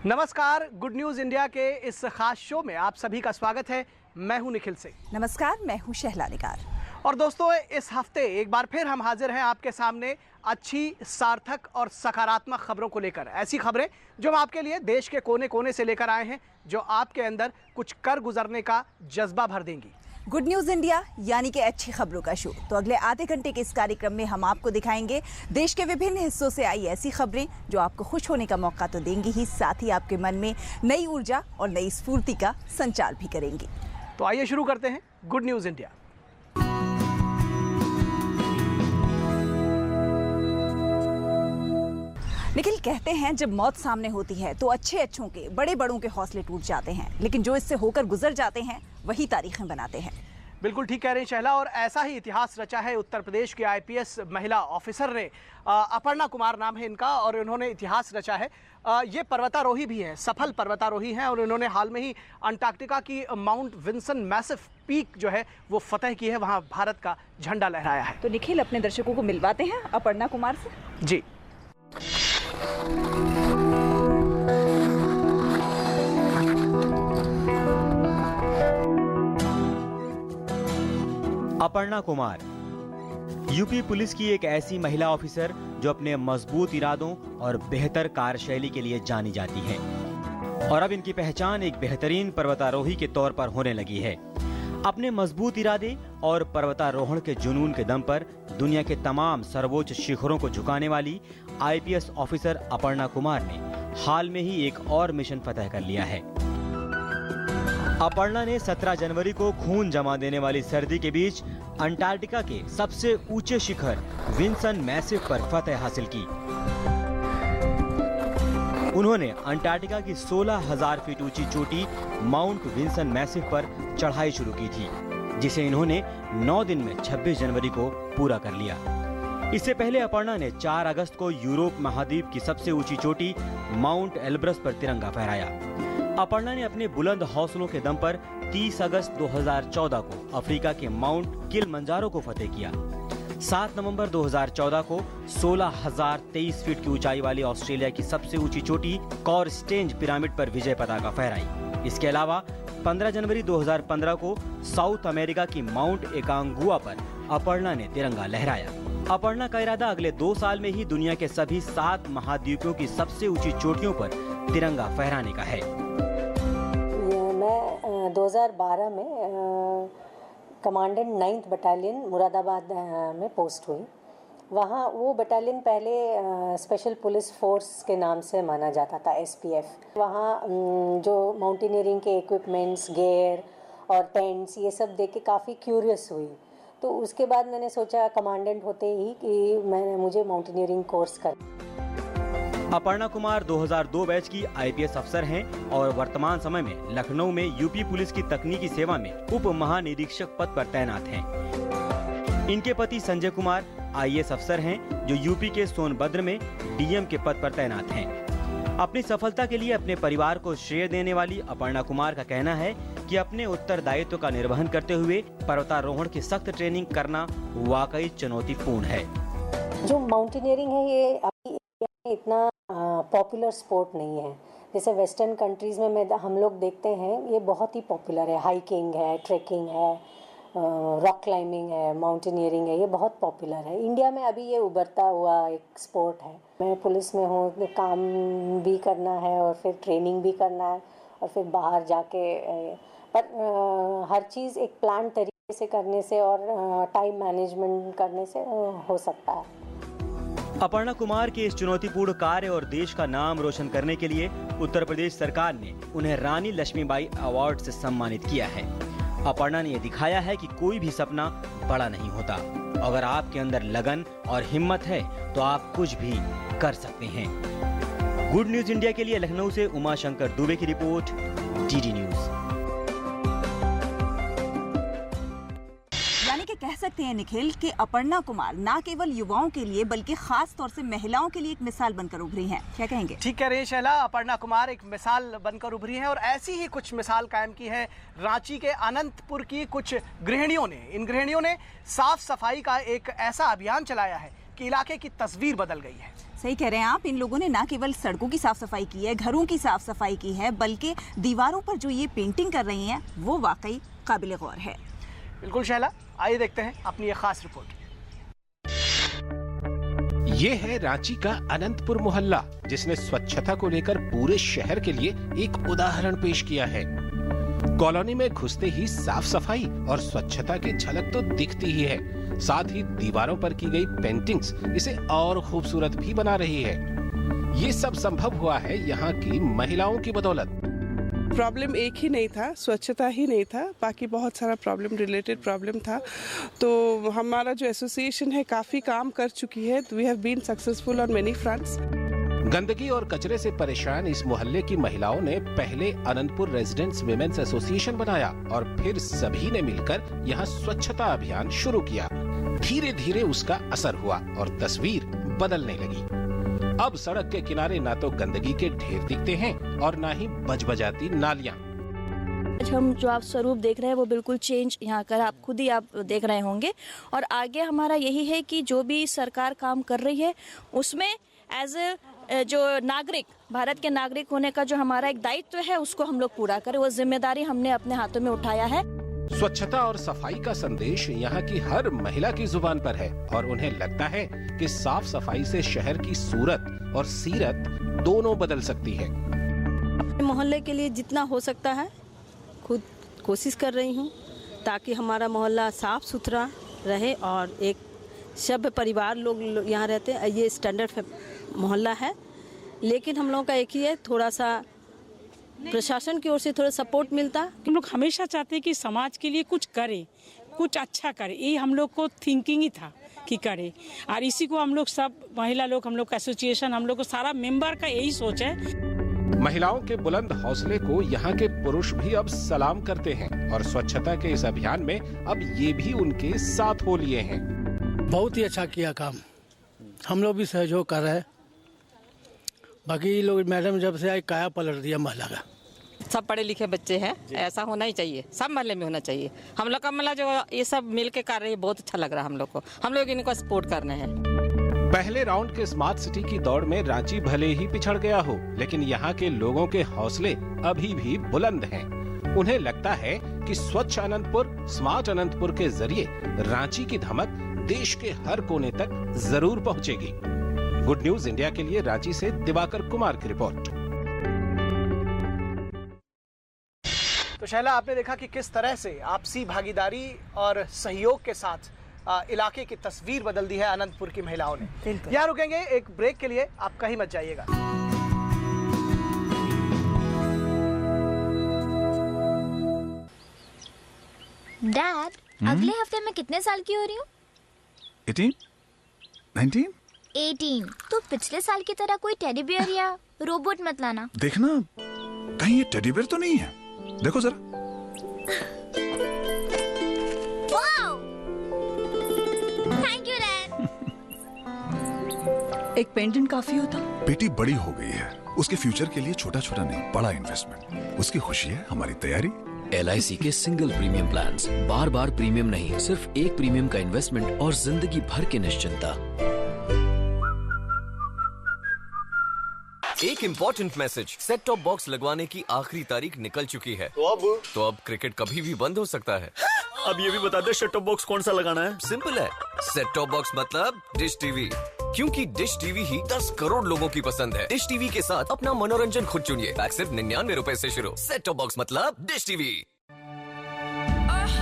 नमस्कार, good news India के इस खास शो में आप सभी का स्वागत है। मैं हूं निखिल सिंह। नमस्कार, मैं हूं शहला निगार। और दोस्तों, इस हफ्ते एक बार फिर हम हाजिर हैं आपके सामने अच्छी, सार्थक और सकारात्मक खबरों को लेकर। ऐसी खबरें जो हम आपके लिए देश के कोने कोने से लेकर आए हैं, जो आपके अंदर कुछ कर गुजरने का जज्बा भर देंगी। गुड न्यूज इंडिया यानी कि अच्छी खबरों का शो। तो अगले आधे घंटे के इस कार्यक्रम में हम आपको दिखाएंगे देश के विभिन्न हिस्सों से आई ऐसी खबरें जो आपको खुश होने का मौका तो देंगी ही, साथ ही आपके मन में नई ऊर्जा और नई स्फूर्ति का संचार भी करेंगी। तो आइए शुरू करते हैं गुड न्यूज इंडिया। निखिल, कहते हैं जब मौत सामने होती है तो अच्छों के, बड़े बड़ों के हौसले टूट जाते हैं, लेकिन जो इससे होकर गुजर जाते हैं वही तारीखें बनाते हैं। बिल्कुल ठीक कह रहे हैं शहला, और ऐसा ही इतिहास रचा है उत्तर प्रदेश के आईपीएस महिला ऑफिसर ने। अपर्णा कुमार नाम है इनका, और इन्होंने इतिहास रचा है। ये पर्वतारोही भी हैं, सफल पर्वतारोही हैं, और इन्होंने हाल में ही अंटार्कटिका की माउंट विंसन मैसिव पीक जो है वो फतेह की है, वहाँ भारत का झंडा लहराया है। तो निखिल, अपने दर्शकों को मिलवाते हैं अपर्णा कुमार से। जी, अपर्णा कुमार यूपी पुलिस की एक ऐसी महिला ऑफिसर जो अपने मजबूत इरादों और बेहतर कार्यशैली के लिए जानी जाती हैं, और अब इनकी पहचान एक बेहतरीन पर्वतारोही के तौर पर होने लगी है। अपने मजबूत इरादे और पर्वतारोहण के जुनून के दम पर दुनिया के तमाम सर्वोच्च शिखरों को झुकाने वाली आईपीएस ऑफिसर अपर्णा कुमार ने हाल में ही एक और मिशन फतह कर लिया है। अपर्णा ने 17 जनवरी को खून जमा देने वाली सर्दी के बीच अंटार्कटिका के सबसे ऊंचे शिखर विंसन मैसिव पर फतह हासिल की। उन्होंने अंटार्कटिका की 16,000 फीट ऊंची चोटी माउंट विंसन मैसिव पर चढ़ाई शुरू की थी, जिसे इन्होंने 9 दिन में 26 जनवरी को पूरा कर लिया। इससे पहले अपर्णा ने 4 अगस्त को यूरोप महाद्वीप की सबसे ऊंची चोटी माउंट एल्ब्रस पर तिरंगा फहराया। अपर्णा ने अपने बुलंद हौसलों के दम पर 30 अगस्त 2014 को अफ्रीका के माउंट किलिमंजारो को फतेह किया। 7 नवंबर 2014 को 16,023 फीट की ऊंचाई वाली ऑस्ट्रेलिया की सबसे ऊंची चोटी कॉरस्टेंज पिरामिड पर विजय पताका फहराई। इसके अलावा 15 जनवरी 2015 को साउथ अमेरिका की माउंट एकांगुआ पर अपर्णा ने तिरंगा लहराया। अपर्णा का इरादा अगले 2 साल में ही दुनिया के सभी 7 महाद्वीपों की सबसे ऊंची चोटियों पर तिरंगा फहराने का है। मैं 2012 में कमांडेंट 9th बटालियन मुरादाबाद में पोस्ट हुई। वहाँ वो बटालियन पहले स्पेशल पुलिस फोर्स के नाम से माना जाता था, SPF। वहाँ जो माउंटेनियरिंग के इक्विपमेंट्स, गेयर और टेंट्स, ये सब देख के काफ़ी क्यूरियस हुई। तो उसके बाद मैंने सोचा कमांडेंट होते ही कि मुझे माउंटेनियरिंग कोर्स कर। अपर्णा कुमार 2002 बैच की आईपीएस अफसर हैं और वर्तमान समय में लखनऊ में यूपी पुलिस की तकनीकी सेवा में उप महानिरीक्षक पद पर तैनात हैं। इनके पति संजय कुमार आईएएस अफसर हैं, जो यूपी के सोनभद्र में डीएम के पद पर तैनात हैं। अपनी सफलता के लिए अपने परिवार को श्रेय देने वाली अपर्णा कुमार का कहना है कि अपने उत्तरदायित्व का निर्वहन करते हुए पर्वतारोहण की सख्त ट्रेनिंग करना वाकई चुनौतीपूर्ण है। जो माउंटेनियरिंग है ये अभी इतना पॉपुलर स्पोर्ट नहीं है। जैसे वेस्टर्न कंट्रीज़ में हम लोग देखते हैं ये बहुत ही पॉपुलर है। हाइकिंग है, ट्रैकिंग है, रॉक क्लाइंबिंग है, माउंटेनियरिंग है, ये बहुत पॉपुलर है। इंडिया में अभी ये उभरता हुआ एक स्पोर्ट है। मैं पुलिस में हूँ, तो काम भी करना है और फिर ट्रेनिंग भी करना है और फिर बाहर जाके, पर हर चीज़ एक प्लान तरीके से करने से और टाइम मैनेजमेंट करने से हो सकता है। अपर्णा कुमार के इस चुनौतीपूर्ण कार्य और देश का नाम रोशन करने के लिए उत्तर प्रदेश सरकार ने उन्हें रानी लक्ष्मीबाई अवार्ड से सम्मानित किया है। अपर्णा ने यह दिखाया है कि कोई भी सपना बड़ा नहीं होता। अगर आपके अंदर लगन और हिम्मत है तो आप कुछ भी कर सकते हैं। गुड न्यूज इंडिया के लिए लखनऊ से उमाशंकर दुबे की रिपोर्ट, डीडी न्यूज। यानी कि कह सकते हैं निखिल कि अपर्णा कुमार ना केवल युवाओं के लिए बल्कि खास तौर से महिलाओं के लिए एक मिसाल बनकर उभरी हैं। क्या कहेंगे? ठीक कह रही है शैला, अपर्णा कुमार एक मिसाल बनकर उभरी हैं, और ऐसी ही कुछ मिसाल कायम की है रांची के अनंतपुर की कुछ गृहिणियों ने। इन गृहिणियों ने साफ सफाई का एक ऐसा अभियान चलाया है कि इलाके की तस्वीर बदल गई है। सही कह रहे हैं आप। इन लोगों ने ना केवल सड़कों की साफ सफाई की है, घरों की साफ सफाई की है, बल्कि दीवारों पर जो ये पेंटिंग कर रही हैं वो वाकई काबिल गौर है। बिल्कुल शैला, आइए देखते हैं अपनी ये खास रिपोर्ट। ये है रांची का अनंतपुर मोहल्ला, जिसने स्वच्छता को लेकर पूरे शहर के लिए एक उदाहरण पेश किया है। कॉलोनी में घुसते ही साफ सफाई और स्वच्छता की झलक तो दिखती ही है, साथ ही दीवारों पर की गई पेंटिंग्स इसे और खूबसूरत भी बना रही है। ये सब संभव हुआ है यहाँ की महिलाओं की बदौलत। प्रॉब्लम एक ही नहीं था, स्वच्छता ही नहीं था, बाकी बहुत सारा प्रॉब्लम रिलेटेड प्रॉब्लम था। तो हमारा जो एसोसिएशन है काफी काम कर चुकी है। We have been successful on many fronts. गंदगी और कचरे से परेशान इस मोहल्ले की महिलाओं ने पहले अनंतपुर रेजिडेंट्स विमेन्स एसोसिएशन बनाया और फिर सभी ने मिलकर यहाँ स्वच्छता अभियान शुरू किया। धीरे धीरे उसका असर हुआ और तस्वीर बदलने लगी। अब सड़क के किनारे ना तो गंदगी के ढेर दिखते हैं और ना ही बजबजाती नालियाँ। हम जो आप स्वरूप देख रहे हैं वो बिल्कुल चेंज यहाँ कर आप खुद ही आप देख रहे होंगे। और आगे हमारा यही है कि जो भी सरकार काम कर रही है उसमें एज ए जो नागरिक, भारत के नागरिक होने का जो हमारा एक दायित्व है उसको हम लोग पूरा करें। वो जिम्मेदारी हमने अपने हाथों में उठाया है। स्वच्छता और सफाई का संदेश यहाँ की हर महिला की जुबान पर है और उन्हें लगता है कि साफ सफाई से शहर की सूरत और सीरत दोनों बदल सकती है। मोहल्ले के लिए जितना हो सकता है खुद कोशिश कर रही हूँ ताकि हमारा मोहल्ला साफ सुथरा रहे और एक सभ्य परिवार लोग यहाँ रहते हैं। ये स्टैंडर्ड मोहल्ला है, लेकिन हम लोगों का एक ही है, थोड़ा सा प्रशासन की ओर से थोड़ा सपोर्ट मिलता। हम लोग हमेशा चाहते हैं कि समाज के लिए कुछ करे, कुछ अच्छा करे। ये हम लोग को थिंकिंग ही था कि करे, और इसी को हम लोग सब महिला लोग, हम लोग का एसोसिएशन, हम लोग को सारा मेंबर का यही सोच है। महिलाओं के बुलंद हौसले को यहाँ के पुरुष भी अब सलाम करते हैं और स्वच्छता के इस अभियान में अब ये भी उनके साथ हो लिए हैं। बहुत ही अच्छा किया काम, हम लोग भी सहयोग कर रहे हैं। बाकी लोग, मैडम जब से आई काया पलट दिया महिला का। सब पढ़े लिखे बच्चे हैं, ऐसा होना ही चाहिए, सब मोहल्ले में होना चाहिए। हम लोग का मतलब जो ये सब मिल के कर रहे हैं बहुत अच्छा लग रहा है हम लोग को। हम लोग इनको सपोर्ट करने हैं। पहले राउंड के स्मार्ट सिटी की दौड़ में रांची भले ही पिछड़ गया हो, लेकिन यहाँ के लोगों के हौसले अभी भी बुलंद हैं। उन्हें लगता है कि स्वच्छ अनंतपुर, स्मार्ट अनंतपुर के जरिए रांची की धमक देश के हर कोने तक जरूर पहुँचेगी। गुड न्यूज इंडिया के लिए रांची से दिवाकर कुमार की रिपोर्ट। तो शैला, आपने देखा कि किस तरह से आपसी भागीदारी और सहयोग के साथ इलाके की तस्वीर बदल दी है अनंतपुर की महिलाओं ने। यहाँ रुकेंगे एक ब्रेक के लिए, आप कहीं मत जाइएगा। डैड, अगले हफ्ते मैं कितने साल की हो रही हूँ? 18? 19? 18। तो पिछले साल की तरह कोई टेडी बियर या रोबोट मत लाना। देखना कहीं ये टेडी बियर तो नहीं है, देखो जरा। वाओ! Thank you dad. एक पेंडेंट काफी होता। बेटी बड़ी हो गई है, उसके फ्यूचर के लिए छोटा छोटा नहीं, बड़ा इन्वेस्टमेंट। उसकी खुशी है हमारी तैयारी। LIC के सिंगल प्रीमियम प्लान्स, बार बार प्रीमियम नहीं, सिर्फ एक प्रीमियम का इन्वेस्टमेंट और जिंदगी भर की निश्चिंता। एक important message, set top box लगवाने की आखिरी तारीख निकल चुकी है। तो अब क्रिकेट कभी भी बंद हो सकता है। अब ये भी बता दे सेट टॉप बॉक्स कौन सा लगाना है? सिंपल है, सेट टॉप बॉक्स मतलब डिश टीवी, क्योंकि डिश टीवी ही 10 करोड़ लोगों की पसंद है। डिश टीवी के साथ अपना मनोरंजन खुद चुनिए, पैक सिर्फ 99 रुपए से शुरू। सेट टॉप बॉक्स मतलब डिश टीवी।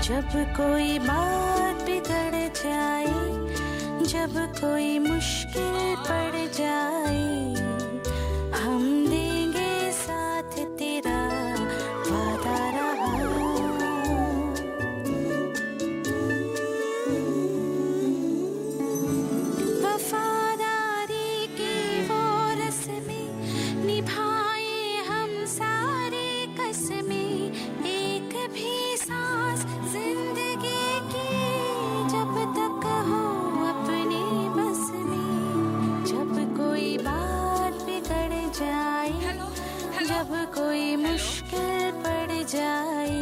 जब कोई बात बिगड़ जाए, जब कोई मुश्किल पड़ जाए, हम देंगे साथ तेरा वादा रहा। वफादारी की वो रस्में निभाए हम सारे कसमें, एक भी सांस जिंदगी की जब तक हो अपने बस में। जब कोई बात बिगड़ जाए, जब कोई मुश्किल पड़ जाए।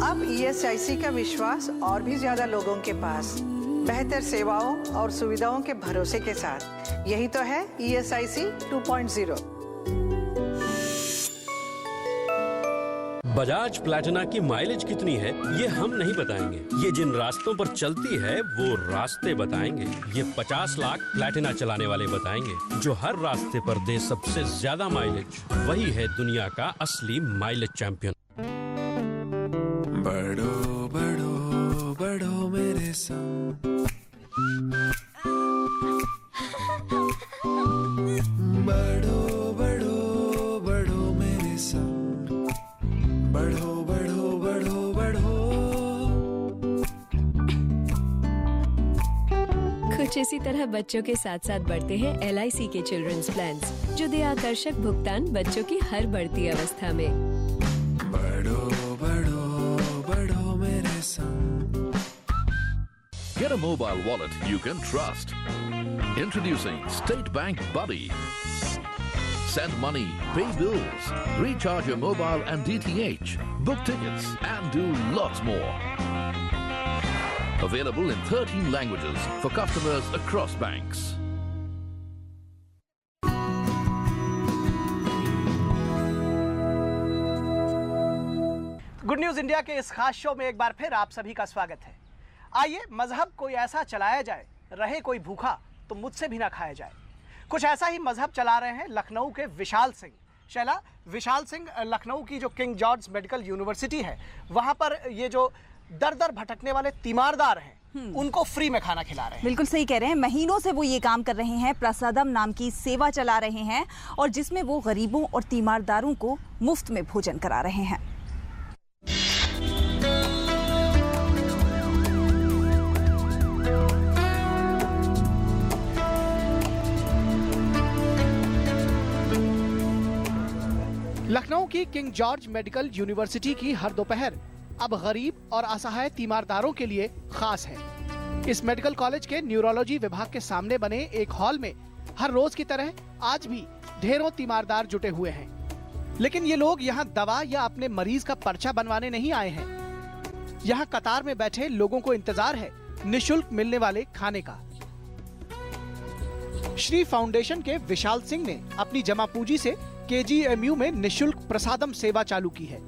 अब ESIC का विश्वास और भी ज्यादा लोगों के पास। बेहतर सेवाओं और सुविधाओं के भरोसे के साथ यही तो है ESIC 2.0। बजाज प्लैटिना की माइलेज कितनी है ये हम नहीं बताएंगे, ये जिन रास्तों पर चलती है वो रास्ते बताएंगे। ये 50 लाख प्लैटिना चलाने वाले बताएंगे। जो हर रास्ते पर दे सबसे ज्यादा माइलेज, वही है दुनिया का असली माइलेज चैंपियन। बढ़ो बढ़ो बढ़ो मेरे संग, बढ़ो बढ़ो बढ़ो मेरे संग, बढ़ो बढ़ो बढ़ो बढ़ो। कुछ इसी तरह बच्चों के साथ साथ बढ़ते हैं LIC के चिल्ड्रंस प्लान्स, जो दे आकर्षक भुगतान बच्चों की हर बढ़ती अवस्था में। बढ़ो बढ़ो बढ़ो मेरे संग। Get a mobile wallet you can trust. Introducing State Bank Buddy. Send money, pay bills, recharge your mobile and DTH, book tickets, and do lots more. Available in 13 languages for customers across banks. Good news India के इस खास show में एक बार फिर आप सभी का स्वागत है। आइए, मजहब कोई ऐसा चलाया जाए, रहे कोई भूखा तो मुझसे भी ना खाया जाए। कुछ ऐसा ही मजहब चला रहे हैं लखनऊ के विशाल सिंह। शैला, विशाल सिंह लखनऊ की जो किंग जॉर्ज मेडिकल यूनिवर्सिटी है, वहां पर ये जो दर दर भटकने वाले तीमारदार हैं, उनको फ्री में खाना खिला रहे हैं। बिल्कुल सही कह रहे हैं। महीनों से वो ये काम कर रहे हैं, प्रसादम नाम की सेवा चला रहे हैं, और जिसमें वो गरीबों और तीमारदारों को मुफ्त में भोजन करा रहे हैं। लखनऊ की किंग जॉर्ज मेडिकल यूनिवर्सिटी की हर दोपहर अब गरीब और असहाय तीमारदारों के लिए खास है। इस मेडिकल कॉलेज के न्यूरोलॉजी विभाग के सामने बने एक हॉल में हर रोज की तरह आज भी ढेरों तीमारदार जुटे हुए हैं। लेकिन ये लोग यहाँ दवा या अपने मरीज का पर्चा बनवाने नहीं आए हैं। यहाँ कतार में बैठे लोगों को इंतजार है निशुल्क मिलने वाले खाने का। श्री फाउंडेशन के विशाल सिंह ने अपनी जमा पूंजी से KGMU में निशुल्क प्रसादम सेवा चालू की है,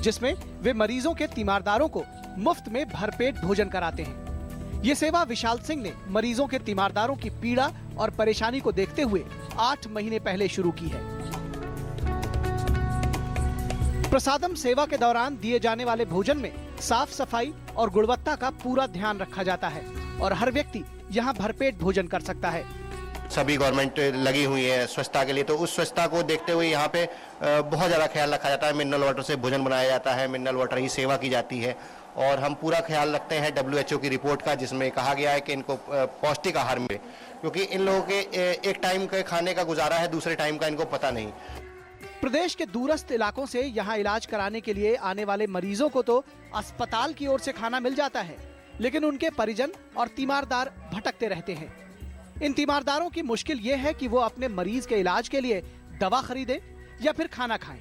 जिसमें वे मरीजों के तीमारदारों को मुफ्त में भरपेट भोजन कराते हैं। ये सेवा विशाल सिंह ने मरीजों के तीमारदारों की पीड़ा और परेशानी को देखते हुए 8 महीने पहले शुरू की है। प्रसादम सेवा के दौरान दिए जाने वाले भोजन में साफ सफाई और गुणवत्ता का पूरा ध्यान रखा जाता है और हर व्यक्ति यहाँ भरपेट भोजन कर सकता है। सभी गवर्नमेंट लगी हुई है स्वच्छता के लिए, तो उस स्वच्छता को देखते हुए यहाँ पे बहुत ज़्यादा ख्याल रखा जाता है। मिनरल वाटर से भोजन बनाया जाता है, मिनरल वाटर ही सेवा की जाती है, और हम पूरा ख्याल रखते हैं WHO की रिपोर्ट का, जिसमें कहा गया है कि इनको पौष्टिक आहार मिले, क्योंकि इन लोगों के एक टाइम के खाने का गुजारा है, दूसरे टाइम का इनको पता नहीं। प्रदेश के दूरस्थ इलाकों से यहाँ इलाज कराने के लिए आने वाले मरीजों को तो अस्पताल की ओर से खाना मिल जाता है, लेकिन उनके परिजन और तीमारदार भटकते रहते हैं। इन तीमारदारों की मुश्किल ये है कि वो अपने मरीज के इलाज के लिए दवा खरीदें या फिर खाना खाएं।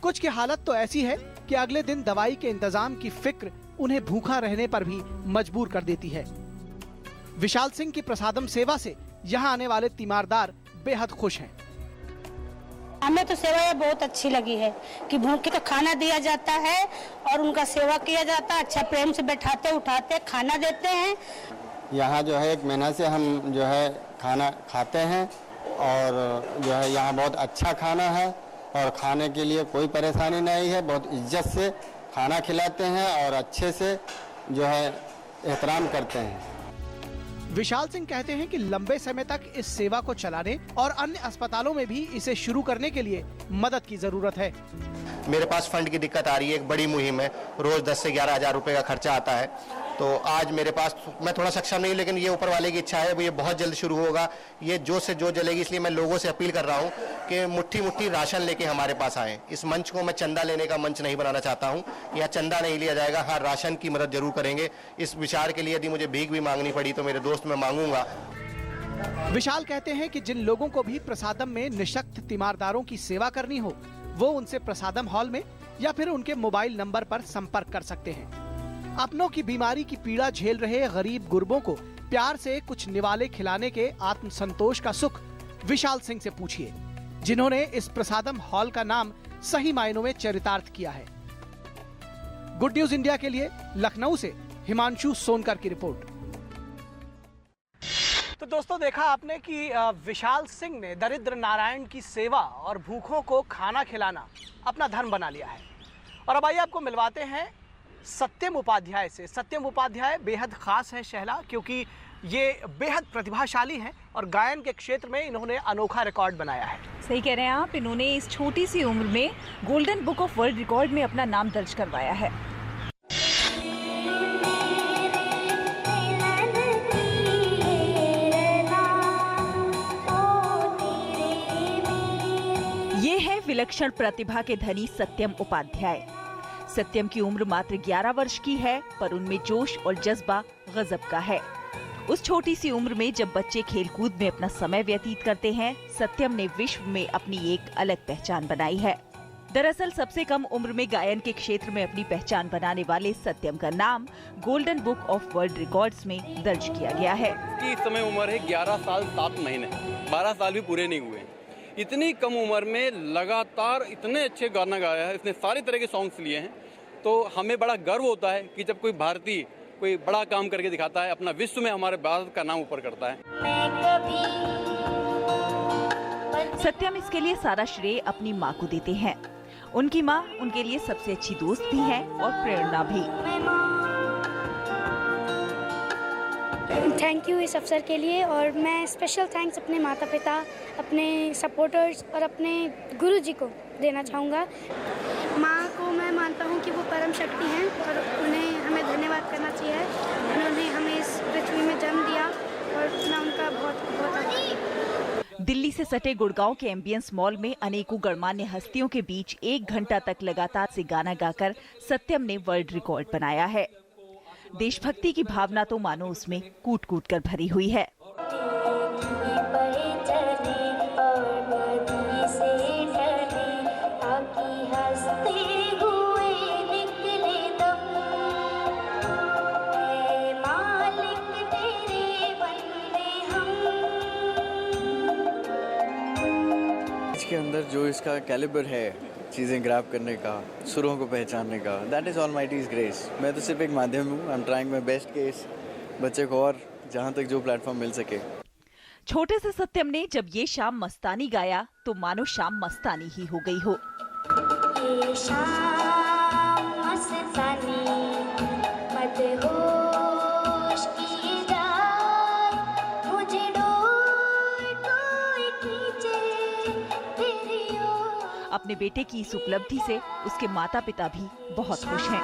कुछ की हालत तो ऐसी है कि अगले दिन दवाई के इंतजाम की फिक्र उन्हें भूखा रहने पर भी मजबूर कर देती है। विशाल सिंह की प्रसादम सेवा से यहाँ आने वाले तीमारदार बेहद खुश हैं। हमें तो सेवा बहुत अच्छी लगी है कि भूखे को खाना दिया जाता है और उनका सेवा किया जाता है। अच्छा प्रेम से बैठाते उठाते खाना देते हैं। यहाँ जो है 1 महीना से हम जो है खाना खाते हैं और जो है यहाँ बहुत अच्छा खाना है और खाने के लिए कोई परेशानी नहीं है। बहुत इज्जत से खाना खिलाते हैं और अच्छे से जो है एहतराम करते हैं। विशाल सिंह कहते हैं कि लंबे समय तक इस सेवा को चलाने और अन्य अस्पतालों में भी इसे शुरू करने के लिए मदद की जरूरत है। मेरे पास फंड की दिक्कत आ रही है, एक बड़ी मुहिम है, रोज 10 से 11 हज़ार रुपए का खर्चा आता है। तो आज मेरे पास, मैं थोड़ा सक्षम नहीं, लेकिन ये ऊपर वाले की इच्छा है, ये बहुत जल्द शुरू होगा, ये जो से जो जलेगी। इसलिए मैं लोगों से अपील कर रहा हूँ कि मुट्ठी मुट्ठी राशन लेके हमारे पास आए। इस मंच को मैं चंदा लेने का मंच नहीं बनाना चाहता हूँ, यहाँ चंदा नहीं लिया जाएगा, हर राशन की मदद जरूर करेंगे। इस विचार के लिए यदि मुझे भीख भी मांगनी पड़ी तो मेरे दोस्त मैं मांगूंगा। विशाल कहते हैं कि जिन लोगों को भी प्रसादम में निशक्त तीमारदारों की सेवा करनी हो, वो उनसे प्रसादम हॉल में या फिर उनके मोबाइल नंबर पर संपर्क कर सकते हैं। अपनों की बीमारी की पीड़ा झेल रहे गरीब गुरबों को प्यार से कुछ निवाले खिलाने के आत्मसंतोष का सुख विशाल सिंह से पूछिए, जिन्होंने इस प्रसादम हॉल का नाम सही मायनों में चरितार्थ किया है। गुड न्यूज इंडिया के लिए लखनऊ से हिमांशु सोनकर की रिपोर्ट। तो दोस्तों, देखा आपने कि विशाल सिंह ने दरिद्र नारायण की सेवा और भूखों को खाना खिलाना अपना धर्म बना लिया है। और अब आइए आपको मिलवाते हैं सत्यम उपाध्याय से। सत्यम उपाध्याय बेहद खास है शहला, क्योंकि ये बेहद प्रतिभाशाली हैं और गायन के क्षेत्र में इन्होंने अनोखा रिकॉर्ड बनाया है। सही कह रहे हैं आप, इन्होंने इस छोटी सी उम्र में golden book of world record में अपना नाम दर्ज करवाया है। ये है विलक्षण प्रतिभा के धनी सत्यम उपाध्याय। सत्यम की उम्र मात्र 11 वर्ष की है, पर उनमें जोश और जज्बा गजब का है। उस छोटी सी उम्र में जब बच्चे खेलकूद में अपना समय व्यतीत करते हैं, सत्यम ने विश्व में अपनी एक अलग पहचान बनाई है। दरअसल सबसे कम उम्र में गायन के क्षेत्र में अपनी पहचान बनाने वाले सत्यम का नाम golden book of world records में दर्ज किया गया है। इस समय उम्र है 11 साल 7 महीने, 12 साल भी पूरे नहीं हुए। इतनी कम उम्र में लगातार इतने अच्छे गाना गाया है, इसने सारे तरह के सॉन्ग्स लिए हैं। तो हमें बड़ा गर्व होता है कि जब कोई भारतीय कोई बड़ा काम करके दिखाता है, अपना विश्व में हमारे भारत का नाम ऊपर करता है। सत्यम इसके लिए सारा श्रेय अपनी माँ को देते हैं। उनकी माँ उनके लिए सबसे अच्छी दोस्त भी है और प्रेरणा भी। थैंक यू इस अवसर के लिए, और मैं स्पेशल थैंक्स अपने माता पिता, अपने सपोर्टर्स और अपने गुरुजी को देना चाहूँगा। माँ को मैं मानता हूँ कि वो परम शक्ति हैं और उन्हें हमें धन्यवाद करना चाहिए। उन्होंने हमें इस पृथ्वी में जन्म दिया और मैं उनका बहुत बहुत आभारी हूँ। दिल्ली से सटे गुड़गांव के एम्बियंस मॉल में अनेकों गणमान्य हस्तियों के बीच 1 घंटा तक लगातार से गाना गाकर सत्यम ने वर्ल्ड रिकॉर्ड बनाया है। देशभक्ति की भावना तो मानो उसमें कूट कूट कर भरी हुई है। इसके अंदर जो इसका कैलिबर है, चीज़ें ग्रैब करने का, सुरों को पहचानने का, दैट इज़ ऑलमाइटीज़ ग्रेस। मैं तो सिर्फ एक माध्यम हूँ। I am trying my best के इस बच्चे को और जहाँ तक जो प्लेटफॉर्म मिल सके। छोटे से सत्यम ने जब ये शाम मस्तानी गाया तो मानो शाम मस्तानी ही हो गई हो। ये शाम मस्तानी मदहोश की जाए, मुझे डोर कोई खींचे तेरी ओर। अपने बेटे की इस उपलब्धि से उसके माता पिता भी बहुत खुश हैं।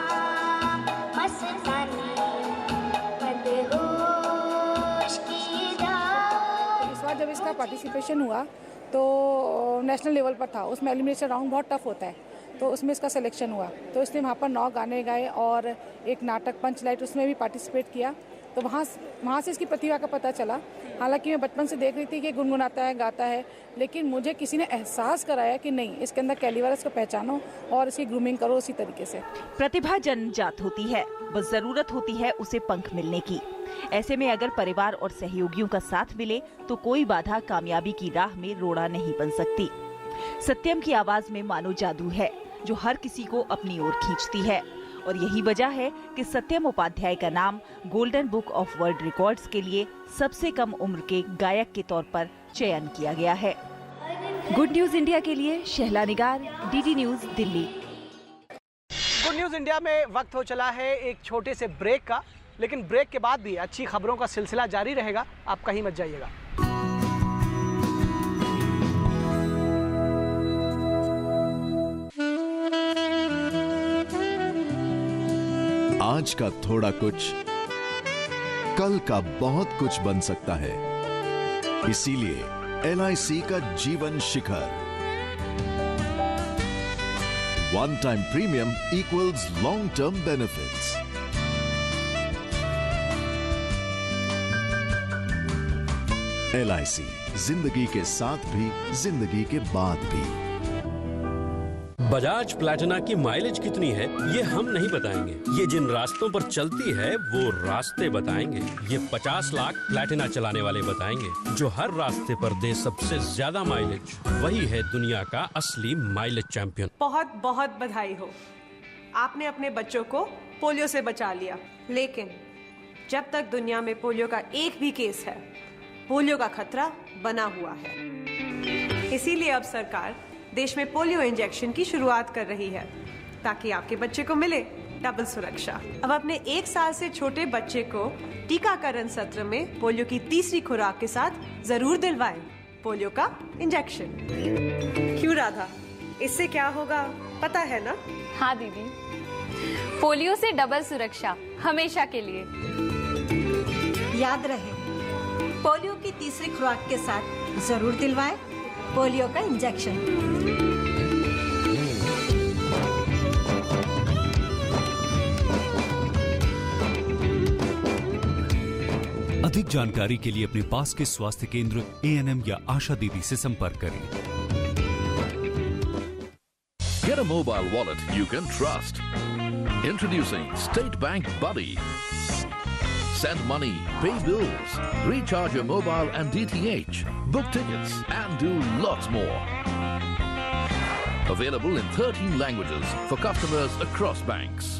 इस बार जब इसका पार्टिसिपेशन हुआ तो नेशनल लेवल पर था, उसमें एलिमिनेशन राउंड बहुत टफ होता है, तो उसमें इसका सिलेक्शन हुआ। तो इसने वहाँ पर 9 गाने गाए और एक नाटक पंच लाइट उसमें भी पार्टिसिपेट किया। तो वहाँ से इसकी प्रतिभा का पता चला। हालांकि मैं बचपन से देख रही थी कि गुनगुनाता है, गाता है, लेकिन मुझे किसी ने एहसास कराया कि नहीं, इसके अंदर कैलिबर, इसको पहचानो और इसकी ग्रूमिंग करो उसी तरीके से। प्रतिभा जन्मजात होती है, बस जरूरत होती है उसे पंख मिलने की। ऐसे में अगर परिवार और सहयोगियों का साथ मिले तो कोई बाधा कामयाबी की राह में रोड़ा नहीं बन सकती। सत्यम की आवाज में मानो जादू है जो हर किसी को अपनी ओर खींचती है, और यही वजह है कि सत्यम उपाध्याय का नाम golden book of world records के लिए सबसे कम उम्र के गायक के तौर पर चयन किया गया है। गुड न्यूज इंडिया के लिए Shahla Nigar, DD news, Delhi. Good news India में वक्त हो चला है एक छोटे से ब्रेक का, लेकिन ब्रेक के बाद भी अच्छी खबरों का सिलसिला जारी रहेगा, आप कहीं मत जाइएगा। आज का थोड़ा कुछ कल का बहुत कुछ बन सकता है, इसीलिए LIC का Jeevan Shikhar one time premium equals long term benefits. LIC, जिंदगी के साथ भी, जिंदगी के बाद भी। बजाज प्लैटिना की माइलेज कितनी है ये हम नहीं बताएंगे, ये जिन रास्तों पर चलती है वो रास्ते बताएंगे। ये 50 लाख प्लैटिना चलाने वाले बताएंगे, जो हर रास्ते पर दे सबसे ज्यादा माइलेज। वही है दुनिया का असली माइलेज चैंपियन। बहुत बहुत बधाई हो, आपने अपने बच्चों को पोलियो से बचा लिया। लेकिन जब तक दुनिया में पोलियो का एक भी केस है, पोलियो का खतरा बना हुआ है। इसीलिए अब सरकार देश में पोलियो इंजेक्शन की शुरुआत कर रही है, ताकि आपके बच्चे को मिले डबल सुरक्षा। अब अपने 1 साल से छोटे बच्चे को टीकाकरण सत्र में पोलियो की तीसरी खुराक के साथ जरूर दिलवाएं पोलियो का इंजेक्शन। क्यों राधा, इससे क्या होगा पता है ना? हाँ दीदी, पोलियो से डबल सुरक्षा हमेशा के लिए। याद रहे, पोलियो की तीसरी खुराक के साथ जरूर दिलवाएं पोलियो का इंजेक्शन। अधिक जानकारी के लिए अपने पास के स्वास्थ्य केंद्र, ANM या आशा दीदी से संपर्क करें। Get a mobile wallet you can trust. Introducing State Bank Buddy. Send money, pay bills, recharge your mobile and DTH, book tickets, and do lots more. Available in 13 languages for customers across banks.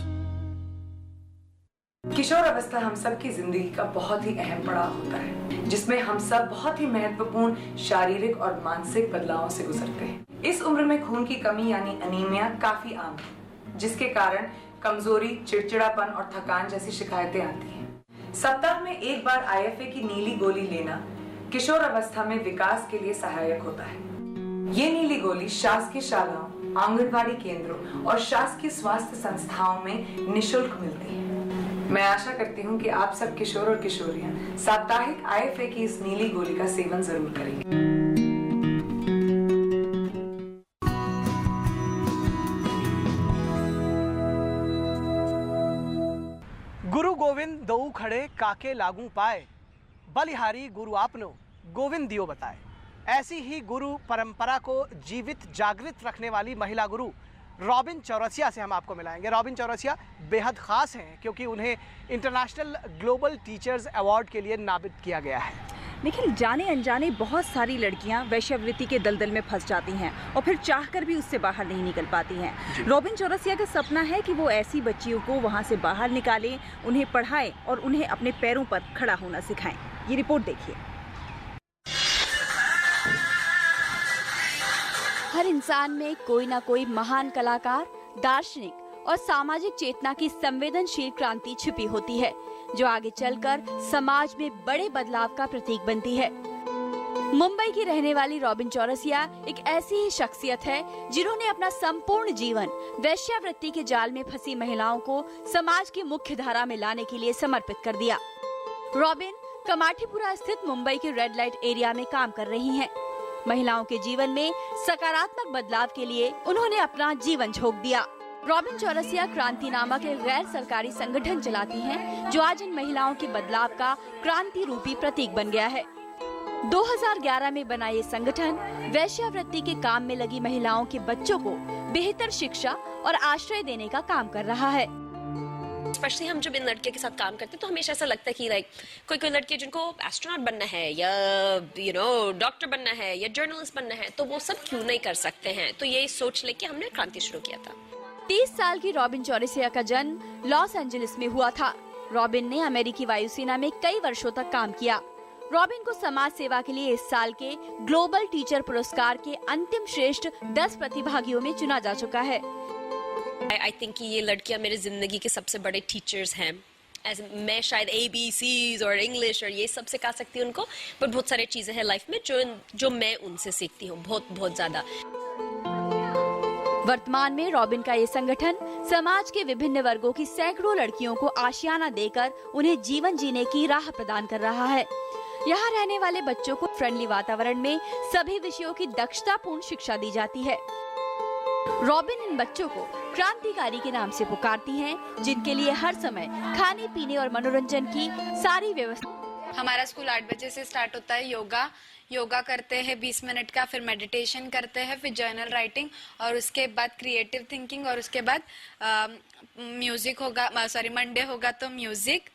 किशोर अवस्था हम सब की जिंदगी का बहुत ही अहम पड़ाव होता है, जिसमें हम सब बहुत ही महत्वपूर्ण शारीरिक और मानसिक बदलावों से गुजरते हैं। इस उम्र में खून की कमी यानी अनीमिया काफी आम है, जिसके कारण कमजोरी, चिड़चिड़ापन और थकान जैसी शिकायतें आती हैं। सप्ताह में एक बार IFA की नीली गोली लेना किशोर अवस्था में विकास के लिए सहायक होता है। ये नीली गोली शासकीय शालाओं, आंगनबाड़ी केंद्रों और शासकीय स्वास्थ्य संस्थाओं में निशुल्क मिलती है। मैं आशा करती हूँ कि आप सब किशोर और किशोरियां साप्ताहिक IFA की इस नीली गोली का सेवन जरूर करेंगे। गुरु गोविंद दऊ खड़े काके लागू पाए, बलिहारी गुरु आपनो गोविंद दियो बताए। ऐसी ही गुरु परंपरा को जीवित जागृत रखने वाली महिला गुरु रॉबिन चौरसिया से हम आपको मिलाएंगे। रॉबिन चौरसिया बेहद ख़ास हैं क्योंकि उन्हें इंटरनेशनल ग्लोबल टीचर्स अवार्ड के लिए नामित किया गया है। लेकिन जाने अनजाने बहुत सारी लड़कियां वैश्यावृत्ति के दलदल में फंस जाती हैं और फिर चाहकर भी उससे बाहर नहीं निकल पाती हैं। रॉबिन चौरसिया का सपना है कि वो ऐसी बच्चियों को वहां से बाहर निकालें, उन्हें पढ़ाएं और उन्हें अपने पैरों पर खड़ा होना सिखाएं। ये रिपोर्ट देखिए। हर इंसान में कोई ना कोई महान कलाकार, दार्शनिक और सामाजिक चेतना की संवेदनशील क्रांति छिपी होती है, जो आगे चलकर समाज में बड़े बदलाव का प्रतीक बनती है। मुंबई की रहने वाली रॉबिन चौरसिया एक ऐसी ही शख्सियत है जिन्होंने अपना संपूर्ण जीवन वैश्यावृत्ति के जाल में फंसी महिलाओं को समाज की मुख्य धारा में लाने के लिए समर्पित कर दिया। रॉबिन कमाठीपुरा स्थित मुंबई के रेड लाइट एरिया में काम कर रही हैं। महिलाओं के जीवन में सकारात्मक बदलाव के लिए उन्होंने अपना जीवन झोंक दिया। रॉबिन चौरसिया क्रांति नामक एक गैर सरकारी संगठन चलाती हैं, जो आज इन महिलाओं के बदलाव का क्रांति रूपी प्रतीक बन गया है। 2011 में बना ये संगठन वैश्यावृत्ति के काम में लगी महिलाओं के बच्चों को बेहतर शिक्षा और आश्रय देने का काम कर रहा है। स्पेशली हम जब इन लड़कियों के साथ काम करते हैं तो हमेशा ऐसा लगता है कि कोई लड़के जिनको एस्ट्रोनॉट बनना है या डॉक्टर बनना है या जर्नलिस्ट बनना है, तो वो सब क्यों नहीं कर सकते हैं। तो यही सोच लेके हमने क्रांति शुरू किया था। 30 साल की रॉबिन चौरसिया का जन्म लॉस एंजलिस में हुआ था। रॉबिन ने अमेरिकी वायुसेना में कई वर्षों तक काम किया। रॉबिन को समाज सेवा के लिए इस साल के ग्लोबल टीचर पुरस्कार के अंतिम श्रेष्ठ 10 प्रतिभागियों में चुना जा चुका है। आई थिंक कि ये लड़कियां मेरी जिंदगी के सबसे बड़े टीचर्स हैं। मैं शायद ABCs और इंग्लिश और ये सब सिखा सकती हूँ उनको, पर बहुत सारी चीजें हैं लाइफ में जो मैं उनसे सीखती हूँ, बहुत ज्यादा। वर्तमान में रॉबिन का ये संगठन समाज के विभिन्न वर्गों की सैकड़ों लड़कियों को आशियाना देकर उन्हें जीवन जीने की राह प्रदान कर रहा है। यहाँ रहने वाले बच्चों को फ्रेंडली वातावरण में सभी विषयों की दक्षतापूर्ण शिक्षा दी जाती है। रॉबिन इन बच्चों को क्रांतिकारी के नाम से पुकारती हैं, जिनके लिए हर समय खाने पीने और मनोरंजन की सारी व्यवस्था। हमारा स्कूल 8 बजे से स्टार्ट होता है। योगा करते हैं 20 मिनट का, फिर मेडिटेशन करते हैं, फिर जर्नल राइटिंग और उसके बाद क्रिएटिव थिंकिंग और उसके बाद म्यूजिक होगा, मंडे होगा तो म्यूजिक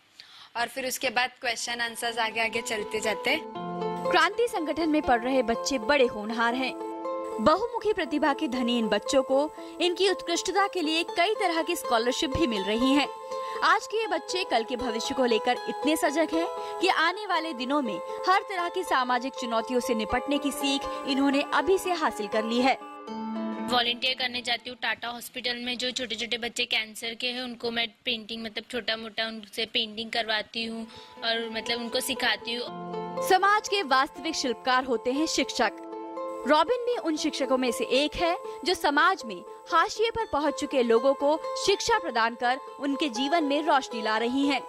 और फिर उसके बाद क्वेश्चन आंसर्स आगे आगे चलते जाते। क्रांति संगठन में पढ़ रहे बच्चे बड़े होनहार हैं। बहुमुखी प्रतिभा के धनी इन बच्चों को इनकी उत्कृष्टता के लिए कई तरह की स्कॉलरशिप भी मिल रही हैं। आज के ये बच्चे कल के भविष्य को लेकर इतने सजग हैं कि आने वाले दिनों में हर तरह की सामाजिक चुनौतियों से निपटने की सीख इन्होंने अभी से हासिल कर ली है। वॉलंटियर करने जाती हूँ टाटा हॉस्पिटल में। जो छोटे छोटे बच्चे कैंसर के हैं उनको मैं पेंटिंग मतलब छोटा मोटा उनसे पेंटिंग करवाती हूँ और मतलब उनको सिखाती हूँ। समाज के वास्तविक शिल्पकार होते हैं शिक्षक। रॉबिन भी उन शिक्षकों में से एक है जो समाज में हाशिए पर पहुंच चुके लोगों को शिक्षा प्रदान कर उनके जीवन में रोशनी ला रही हैं।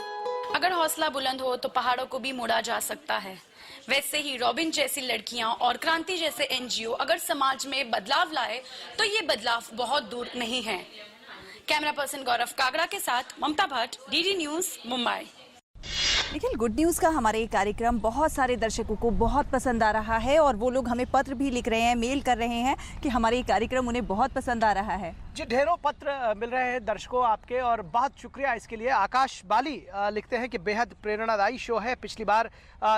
अगर हौसला बुलंद हो तो पहाड़ों को भी मोड़ा जा सकता है। वैसे ही रॉबिन जैसी लड़कियां और क्रांति जैसे एनजीओ अगर समाज में बदलाव लाए तो ये बदलाव बहुत दूर नहीं है। कैमरा पर्सन गौरव कागड़ा के साथ Mamta Bhatt, DD news, Mumbai. Nikhil, good news का हमारे ये कार्यक्रम बहुत सारे दर्शकों को बहुत पसंद आ रहा है और वो लोग हमें पत्र भी लिख रहे हैं, मेल कर रहे हैं कि हमारे ये कार्यक्रम उन्हें बहुत पसंद आ रहा है। जी, ढेरों पत्र मिल रहे हैं दर्शकों आपके और बहुत शुक्रिया इसके लिए। आकाश बाली लिखते हैं कि बेहद प्रेरणादायी शो है। पिछली बार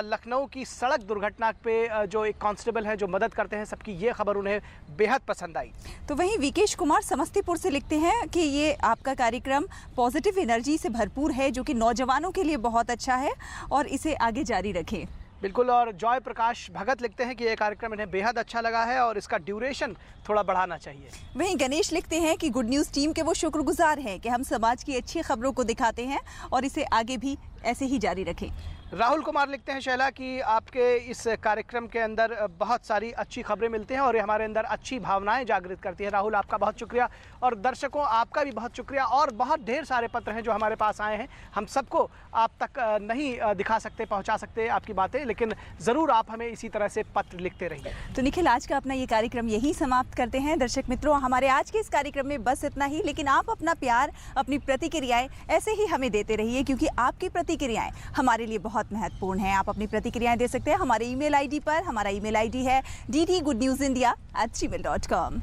लखनऊ की सड़क दुर्घटना पे जो एक कांस्टेबल है जो मदद करते हैं सबकी, ये खबर उन्हें बेहद पसंद आई। तो वहीं विकेश कुमार समस्तीपुर से लिखते हैं कि ये आपका कार्यक्रम पॉजिटिव एनर्जी से भरपूर है जो कि नौजवानों के लिए बहुत अच्छा है और इसे आगे जारी रखें। बिल्कुल। और जॉय प्रकाश भगत लिखते हैं कि ये कार्यक्रम इन्हें बेहद अच्छा लगा है और इसका ड्यूरेशन थोड़ा बढ़ाना चाहिए। वहीं गणेश लिखते हैं कि गुड न्यूज़ टीम के वो शुक्रगुजार हैं कि हम समाज की अच्छी खबरों को दिखाते हैं और इसे आगे भी ऐसे ही जारी रखें। राहुल कुमार लिखते हैं शैला कि आपके इस कार्यक्रम के अंदर बहुत सारी अच्छी खबरें मिलती हैं और ये हमारे अंदर अच्छी भावनाएं जागृत करती हैं। राहुल, आपका बहुत शुक्रिया और दर्शकों आपका भी बहुत शुक्रिया। और बहुत ढेर सारे पत्र हैं जो हमारे पास आए हैं, हम सबको आप तक नहीं दिखा सकते, पहुंचा सकते आपकी बातें, लेकिन ज़रूर आप हमें इसी तरह से पत्र लिखते रहिए। तो निखिल, आज का अपना ये कार्यक्रम यही समाप्त करते हैं। दर्शक मित्रों, हमारे आज के इस कार्यक्रम में बस इतना ही, लेकिन आप अपना प्यार, अपनी प्रतिक्रियाएं ऐसे ही हमें देते रहिए क्योंकि आपकी प्रतिक्रियाएं हमारे लिए बहुत महत्वपूर्ण हैं। आप अपनी प्रतिक्रियाएं दे सकते हैं हमारे ईमेल आईडी पर। हमारा ईमेल आईडी है ddgoodnewsindia@gmail.com।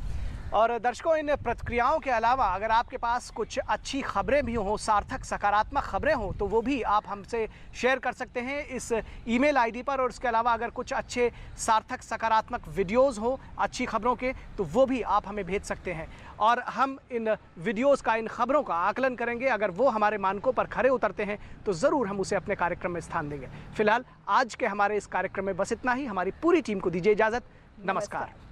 और दर्शकों, इन प्रतिक्रियाओं के अलावा अगर आपके पास कुछ अच्छी खबरें भी हों, सार्थक सकारात्मक खबरें हों, तो वो भी आप हमसे शेयर कर सकते हैं इस ईमेल आईडी पर। और इसके अलावा अगर कुछ अच्छे सार्थक सकारात्मक वीडियोस हो अच्छी खबरों के, तो वो भी आप हमें भेज सकते हैं और हम इन वीडियोस का, इन खबरों का आकलन करेंगे। अगर वो हमारे मानकों पर खरे उतरते हैं तो ज़रूर हम उसे अपने कार्यक्रम में स्थान देंगे। फिलहाल आज के हमारे इस कार्यक्रम में बस इतना ही। हमारी पूरी टीम को दीजिए इजाज़त। नमस्कार।